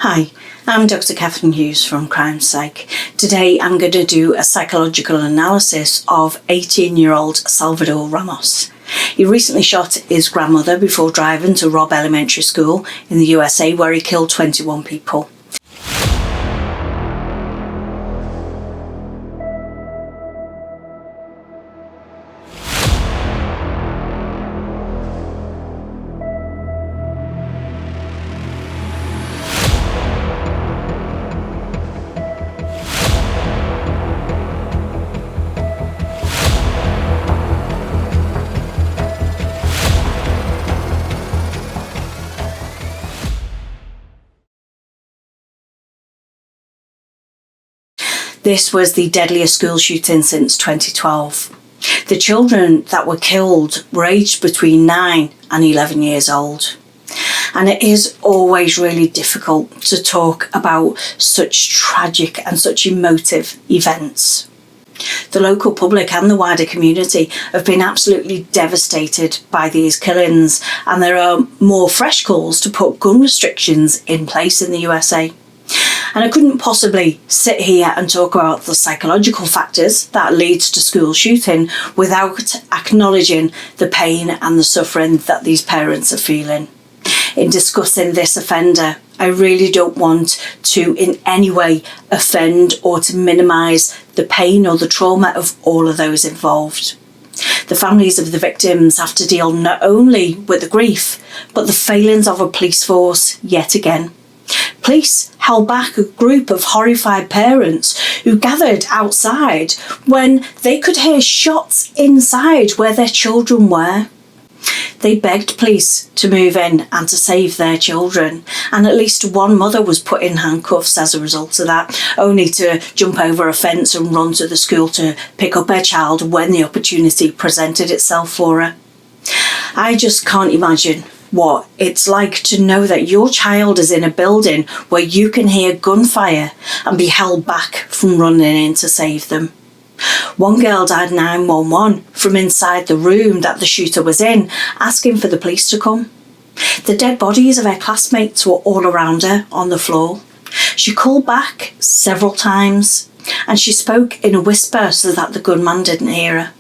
Hi, I'm Dr. Catherine Hughes from Crime Psych. Today I'm going to do a psychological analysis of 18-year-old Salvador Ramos. He recently shot his grandmother before driving to Robb Elementary School in the USA, where he killed 21 people. This was the deadliest school shooting since 2012. The children that were killed were aged between 9 and 11 years old. And it is always really difficult to talk about such tragic and such emotive events. The local public and the wider community have been absolutely devastated by these killings, and there are more fresh calls to put gun restrictions in place in the USA. And I couldn't possibly sit here and talk about the psychological factors that leads to school shooting without acknowledging the pain and the suffering that these parents are feeling. In discussing this offender, I really don't want to in any way offend or to minimise the pain or the trauma of all of those involved. The families of the victims have to deal not only with the grief, but the failings of a police force yet again. Police held back a group of horrified parents who gathered outside when they could hear shots inside where their children were. They begged police to move in and to save their children, and at least one mother was put in handcuffs as a result of that, only to jump over a fence and run to the school to pick up her child when the opportunity presented itself for her. I just can't imagine what it's like to know that your child is in a building where you can hear gunfire and be held back from running in to save them. One girl dialed 911 from inside the room that the shooter was in, asking for the police to come. The dead bodies of her classmates were all around her on the floor. She called back several times, and she spoke in a whisper so that the gunman didn't hear her.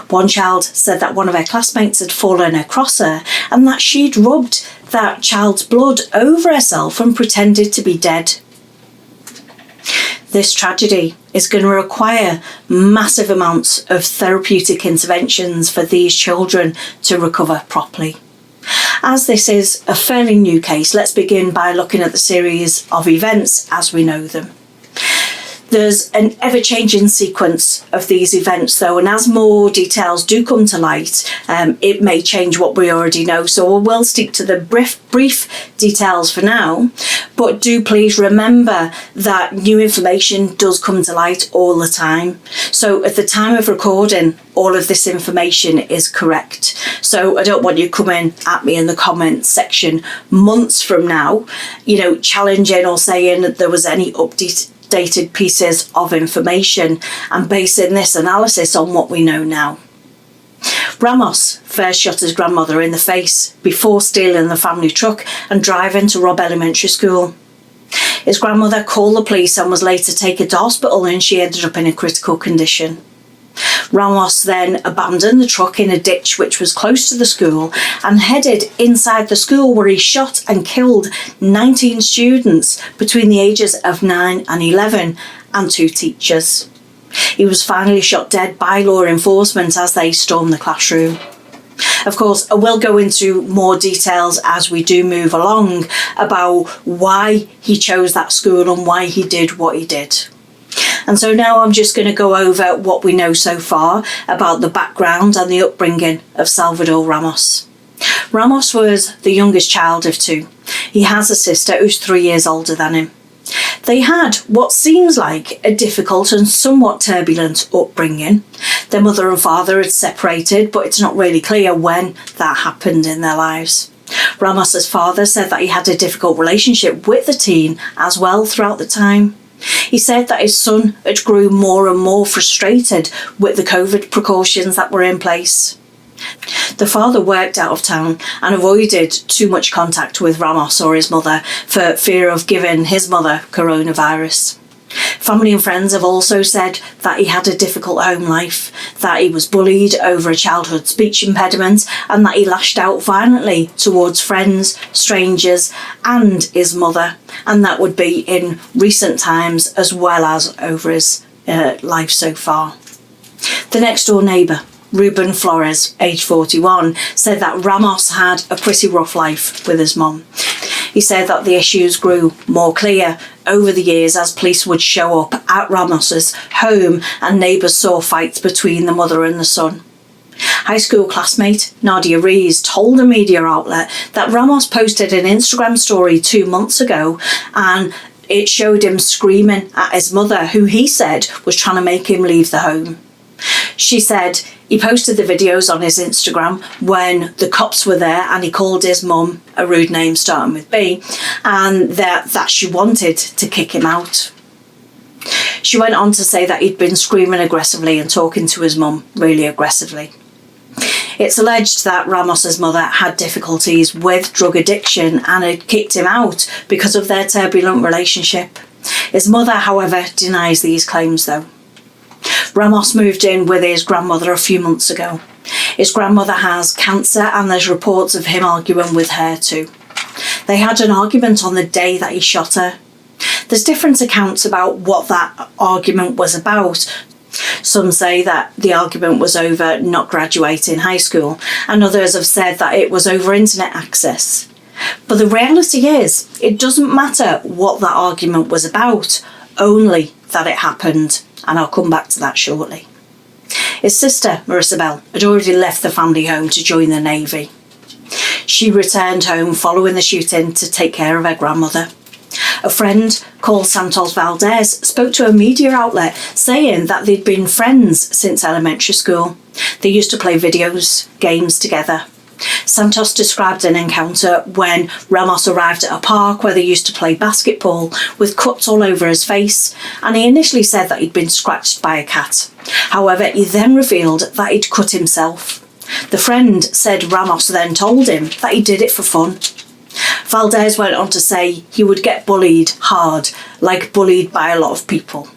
One child said that one of her classmates had fallen across her and that she'd rubbed that child's blood over herself and pretended to be dead. This tragedy is going to require massive amounts of therapeutic interventions for these children to recover properly. As this is a fairly new case, let's begin by looking at the series of events as we know them. There's an ever-changing sequence of these events though, and as more details do come to light, it may change what we already know. So we'll stick to the brief details for now, but do please remember that new information does come to light all the time. So at the time of recording, all of this information is correct. So I don't want you coming at me in the comments section months from now, challenging or saying that there was any updated pieces of information and basing this analysis on what we know now. Ramos first shot his grandmother in the face before stealing the family truck and driving to Robb Elementary School. His grandmother called the police and was later taken to hospital, and she ended up in a critical condition. Ramos then abandoned the truck in a ditch which was close to the school and headed inside the school, where he shot and killed 19 students between the ages of 9 and 11 and 2 teachers. He was finally shot dead by law enforcement as they stormed the classroom. Of course, I will go into more details as we do move along about why he chose that school and why he did what he did. And so now I'm just going to go over what we know so far about the background and the upbringing of Salvador Ramos. Ramos was the youngest child of 2. He has a sister who's 3 years older than him. They had what seems like a difficult and somewhat turbulent upbringing. Their mother and father had separated, but it's not really clear when that happened in their lives. Ramos's father said that he had a difficult relationship with the teen as well throughout the time. He said that his son had grew more and more frustrated with the COVID precautions that were in place. The father worked out of town and avoided too much contact with Ramos or his mother for fear of giving his mother coronavirus. Family and friends have also said that he had a difficult home life, that he was bullied over a childhood speech impediment, and that he lashed out violently towards friends, strangers, and his mother, and that would be in recent times as well as over his life so far. The next door neighbour, Ruben Flores, age 41, said that Ramos had a pretty rough life with his mum. He said that the issues grew more clear over the years as police would show up at Ramos's home and neighbours saw fights between the mother and the son. High school classmate Nadia Rees told a media outlet that Ramos posted an Instagram story 2 months ago and it showed him screaming at his mother, who he said was trying to make him leave the home. She said he posted the videos on his Instagram when the cops were there and he called his mum a rude name starting with B, and that she wanted to kick him out. She went on to say that he'd been screaming aggressively and talking to his mum really aggressively. It's alleged that Ramos's mother had difficulties with drug addiction and had kicked him out because of their turbulent relationship. His mother, however, denies these claims though. Ramos moved in with his grandmother a few months ago. His grandmother has cancer and there's reports of him arguing with her too. They had an argument on the day that he shot her. There's different accounts about what that argument was about. Some say that the argument was over not graduating high school, and others have said that it was over internet access. But the reality is, it doesn't matter what that argument was about, only that it happened. And I'll come back to that shortly. His sister, Marissa Bell, had already left the family home to join the Navy. She returned home following the shooting to take care of her grandmother. A friend called Santos Valdez spoke to a media outlet saying that they'd been friends since elementary school. They used to play games together. Santos described an encounter when Ramos arrived at a park where they used to play basketball with cuts all over his face, and he initially said that he'd been scratched by a cat. However, he then revealed that he'd cut himself. The friend said Ramos then told him that he did it for fun. Valdez went on to say he would get bullied hard, like bullied by a lot of people.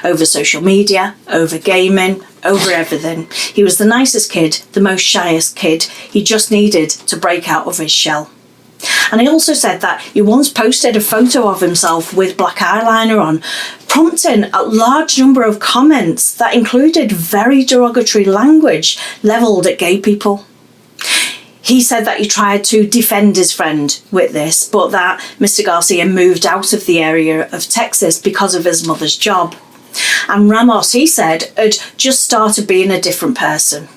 Over social media, over gaming, over everything. He was the nicest kid, the most shyest kid. He just needed to break out of his shell. And he also said that he once posted a photo of himself with black eyeliner on, prompting a large number of comments that included very derogatory language levelled at gay people. He said that he tried to defend his friend with this, but that Mr. Garcia moved out of the area of Texas because of his mother's job. And Ramos, he said, had just started being a different person.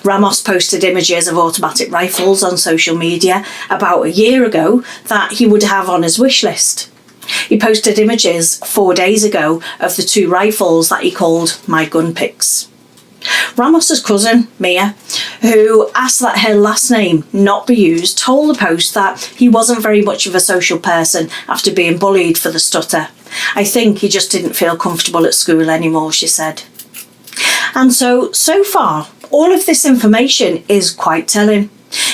Ramos posted images of automatic rifles on social media about a year ago that he would have on his wish list. He posted images 4 days ago of the 2 rifles that he called My Gun Pics. Ramos's cousin, Mia, who asked that her last name not be used, told the Post that he wasn't very much of a social person after being bullied for the stutter. I think he just didn't feel comfortable at school anymore, she said. And so far, all of this information is quite telling.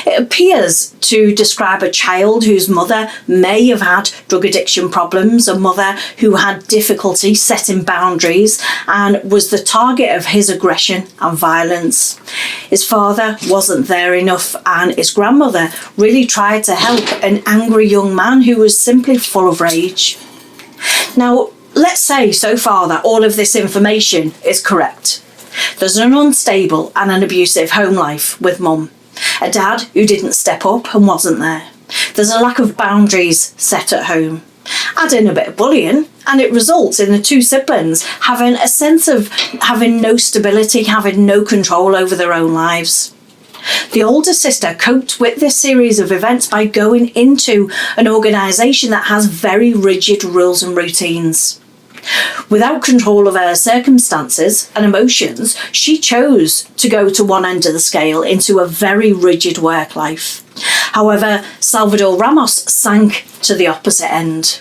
It appears to describe a child whose mother may have had drug addiction problems, a mother who had difficulty setting boundaries and was the target of his aggression and violence. His father wasn't there enough, and his grandmother really tried to help an angry young man who was simply full of rage. Now, let's say so far that all of this information is correct. There's an unstable and an abusive home life with mum. A dad who didn't step up and wasn't there. There's a lack of boundaries set at home. Add in a bit of bullying and it results in the 2 siblings having a sense of having no stability, having no control over their own lives. The older sister coped with this series of events by going into an organisation that has very rigid rules and routines. Without control of her circumstances and emotions, she chose to go to one end of the scale into a very rigid work life. However, Salvador Ramos sank to the opposite end.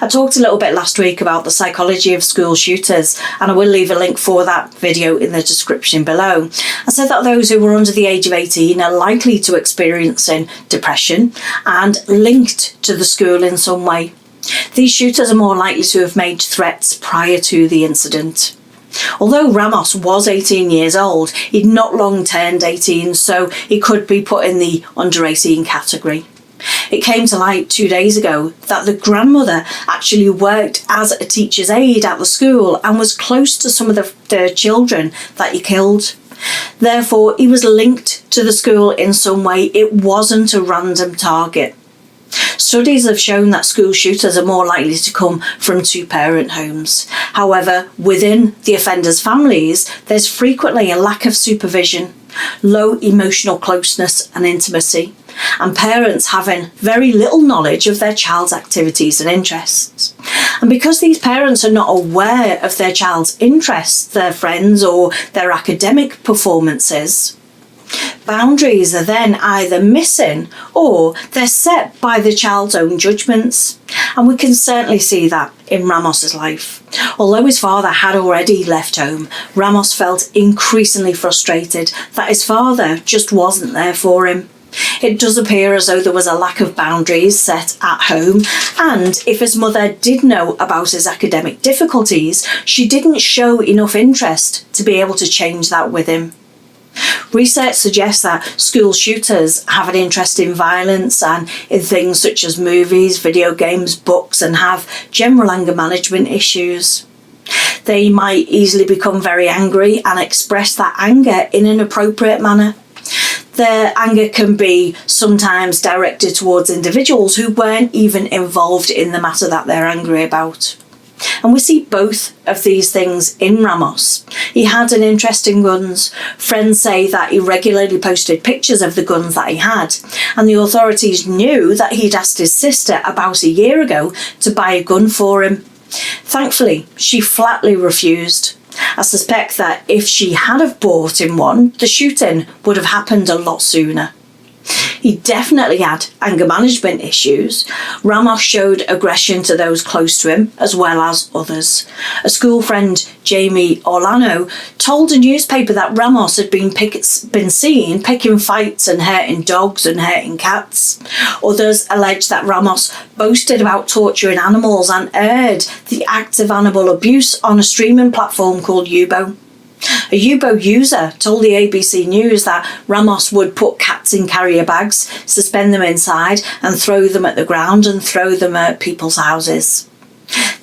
I talked a little bit last week about the psychology of school shooters, and I will leave a link for that video in the description below. I said that those who are under the age of 18 are likely to experience depression and linked to the school in some way. These shooters are more likely to have made threats prior to the incident. Although Ramos was 18 years old, he'd not long turned 18, so he could be put in the under 18 category. It came to light 2 days ago that the grandmother actually worked as a teacher's aide at the school and was close to some of the children that he killed. Therefore, he was linked to the school in some way. It wasn't a random target. Studies have shown that school shooters are more likely to come from two-parent homes. However, within the offenders' families, there's frequently a lack of supervision, low emotional closeness and intimacy, and parents having very little knowledge of their child's activities and interests. And because these parents are not aware of their child's interests, their friends, or their academic performances, boundaries are then either missing or they're set by the child's own judgments. And we can certainly see that in Ramos's life. Although his father had already left home, Ramos felt increasingly frustrated that his father just wasn't there for him. It does appear as though there was a lack of boundaries set at home, and if his mother did know about his academic difficulties, she didn't show enough interest to be able to change that with him. Research suggests that school shooters have an interest in violence and in things such as movies, video games, books, and have general anger management issues. They might easily become very angry and express that anger in an appropriate manner. Their anger can be sometimes directed towards individuals who weren't even involved in the matter that they're angry about. And we see both of these things in Ramos. He had an interest in guns. Friends say that he regularly posted pictures of the guns that he had, and the authorities knew that he'd asked his sister about a year ago to buy a gun for him. Thankfully, she flatly refused. I suspect that if she had have bought him one, the shooting would have happened a lot sooner. He definitely had anger management issues. Ramos showed aggression to those close to him as well as others. A school friend, Jamie Orlano, told a newspaper that Ramos had been seen picking fights and hurting dogs and hurting cats. Others alleged that Ramos boasted about torturing animals and aired the act of animal abuse on a streaming platform called Yubo. A Yubo user told the ABC News that Ramos would put cats in carrier bags, suspend them inside and throw them at the ground and throw them at people's houses.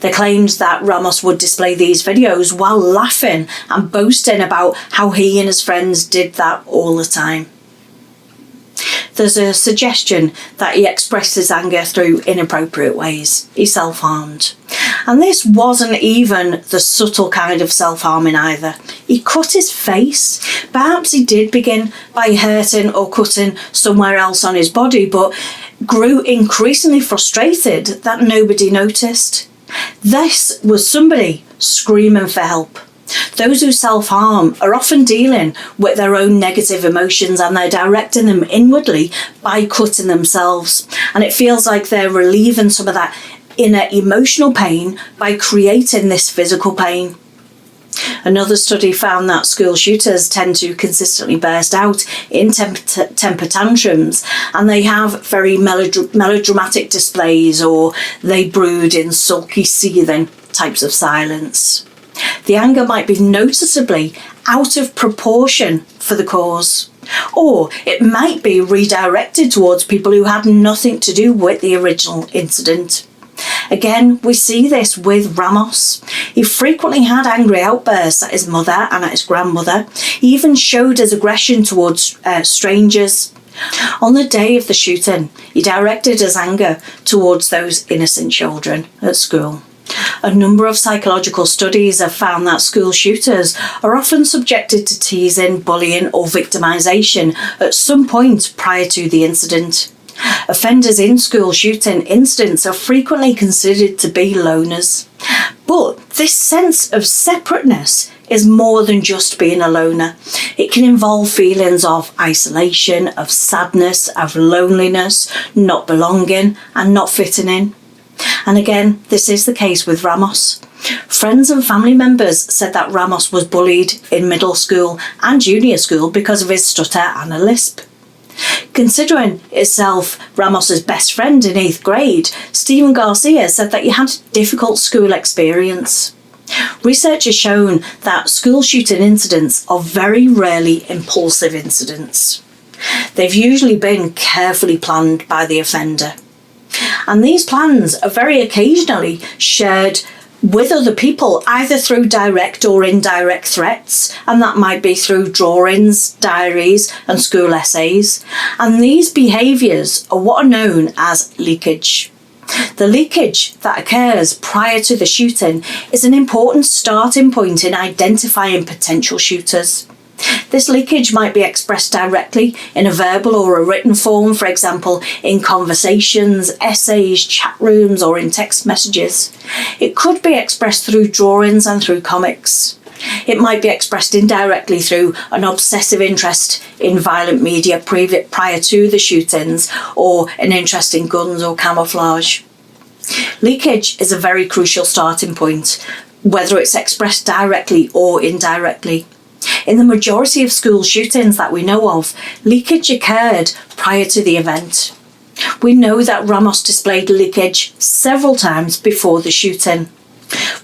They claimed that Ramos would display these videos while laughing and boasting about how he and his friends did that all the time. There's a suggestion that he expressed his anger through inappropriate ways. He self-harmed. And this wasn't even the subtle kind of self-harming either. He cut his face. Perhaps he did begin by hurting or cutting somewhere else on his body, but grew increasingly frustrated that nobody noticed. This was somebody screaming for help. Those who self-harm are often dealing with their own negative emotions, and they're directing them inwardly by cutting themselves. And it feels like they're relieving some of that inner emotional pain by creating this physical pain. Another study found that school shooters tend to consistently burst out in temper tantrums, and they have very melodramatic displays, or they brood in sulky, seething types of silence. The anger might be noticeably out of proportion for the cause, or it might be redirected towards people who had nothing to do with the original incident. Again, we see this with Ramos. He frequently had angry outbursts at his mother and at his grandmother. He even showed his aggression towards strangers. On the day of the shooting, he directed his anger towards those innocent children at school. A number of psychological studies have found that school shooters are often subjected to teasing, bullying, or victimisation at some point prior to the incident. Offenders in school shooting incidents are frequently considered to be loners. But this sense of separateness is more than just being a loner. It can involve feelings of isolation, of sadness, of loneliness, not belonging, and not fitting in. And again, this is the case with Ramos. Friends and family members said that Ramos was bullied in middle school and junior school because of his stutter and a lisp. Considering itself Ramos's best friend in 8th grade, Stephen Garcia said that he had a difficult school experience. Research has shown that school shooting incidents are very rarely impulsive incidents. They've usually been carefully planned by the offender. And these plans are very occasionally shared with other people, either through direct or indirect threats, and that might be through drawings, diaries and school essays. And these behaviours are what are known as leakage. The leakage that occurs prior to the shooting is an important starting point in identifying potential shooters. This leakage might be expressed directly in a verbal or a written form, for example, in conversations, essays, chat rooms, or in text messages. It could be expressed through drawings and through comics. It might be expressed indirectly through an obsessive interest in violent media prior to the shootings, or an interest in guns or camouflage. Leakage is a very crucial starting point, whether it's expressed directly or indirectly. In the majority of school shootings that we know of, leakage occurred prior to the event. We know that Ramos displayed leakage several times before the shooting.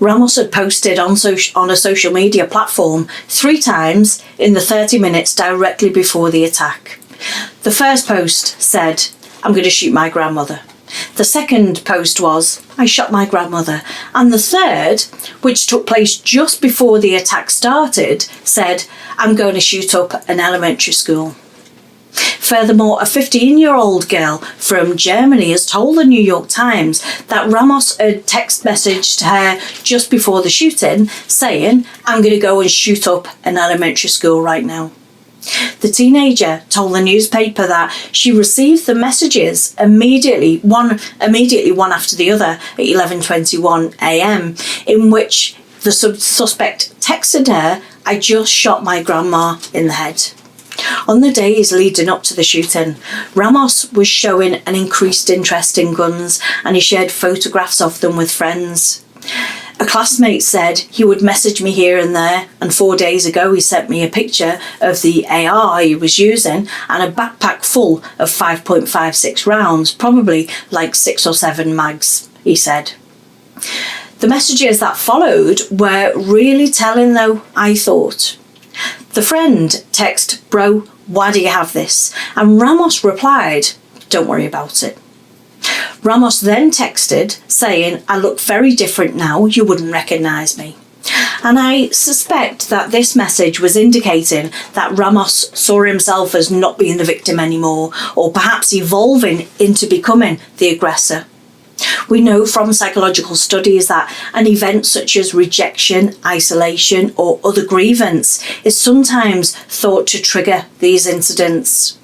Ramos had posted on a social media platform 3 times in the 30 minutes directly before the attack. The first post said, "I'm going to shoot my grandmother." The second post was, "I shot my grandmother." And the third, which took place just before the attack started, said, "I'm going to shoot up an elementary school." Furthermore, a 15-year-old girl from Germany has told the New York Times that Ramos had text messaged her just before the shooting saying, "I'm going to go and shoot up an elementary school right now." The teenager told the newspaper that she received the messages immediately one after the other at 11:21 a.m, in which the suspect texted her, "I just shot my grandma in the head." On the days leading up to the shooting, Ramos was showing an increased interest in guns, and he shared photographs of them with friends. A classmate said he would message me here and there, and 4 days ago he sent me a picture of the AR he was using and a backpack full of 5.56 rounds, probably like 6 or 7 mags, he said. The messages that followed were really telling though, I thought. The friend texted, "Bro, why do you have this?" And Ramos replied, "Don't worry about it." Ramos then texted saying, "I look very different now, you wouldn't recognise me." And I suspect that this message was indicating that Ramos saw himself as not being the victim anymore, or perhaps evolving into becoming the aggressor. We know from psychological studies that an event such as rejection, isolation, or other grievance is sometimes thought to trigger these incidents.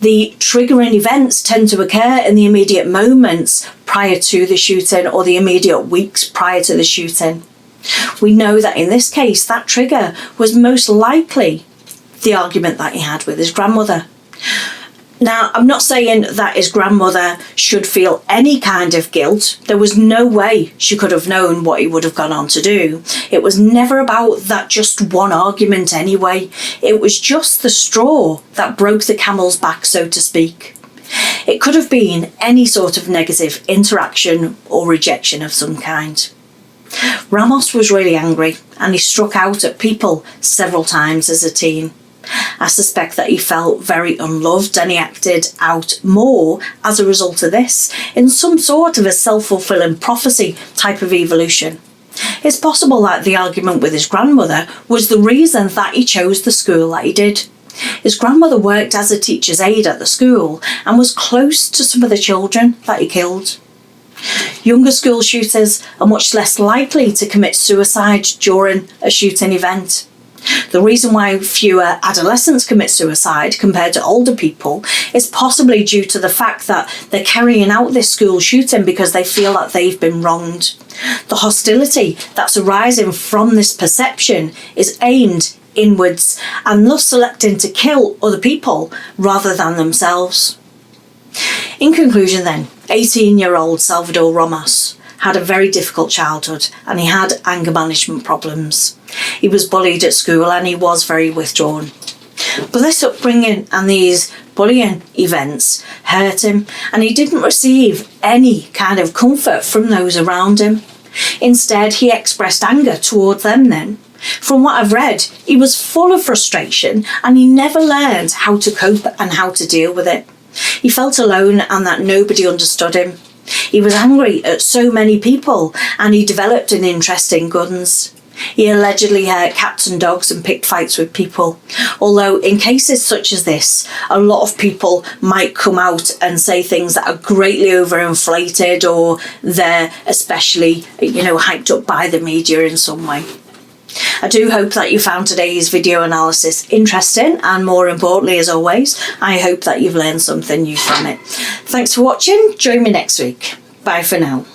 The triggering events tend to occur in the immediate moments prior to the shooting or the immediate weeks prior to the shooting. We know that in this case, that trigger was most likely the argument that he had with his grandmother. Now, I'm not saying that his grandmother should feel any kind of guilt. There was no way she could have known what he would have gone on to do. It was never about that just one argument anyway. It was just the straw that broke the camel's back, so to speak. It could have been any sort of negative interaction or rejection of some kind. Ramos was really angry and he struck out at people several times as a teen. I suspect that he felt very unloved and he acted out more as a result of this, in some sort of a self-fulfilling prophecy type of evolution. It's possible that the argument with his grandmother was the reason that he chose the school that he did. His grandmother worked as a teacher's aide at the school and was close to some of the children that he killed. Younger school shooters are much less likely to commit suicide during a shooting event. The reason why fewer adolescents commit suicide compared to older people is possibly due to the fact that they're carrying out this school shooting because they feel that they've been wronged. The hostility that's arising from this perception is aimed inwards and thus selecting to kill other people rather than themselves. In conclusion then, 18-year-old Salvador Ramos had a very difficult childhood and he had anger management problems. He was bullied at school and he was very withdrawn. But this upbringing and these bullying events hurt him, and he didn't receive any kind of comfort from those around him. Instead, he expressed anger toward them then. From what I've read, he was full of frustration and he never learned how to cope and how to deal with it. He felt alone and that nobody understood him. He was angry at so many people and he developed an interest in guns. He allegedly hurt cats and dogs and picked fights with people. Although in cases such as this, a lot of people might come out and say things that are greatly overinflated, or they're especially, hyped up by the media in some way. I do hope that you found today's video analysis interesting, and more importantly, as always, I hope that you've learned something new from it. Thanks for watching. Join me next week. Bye for now.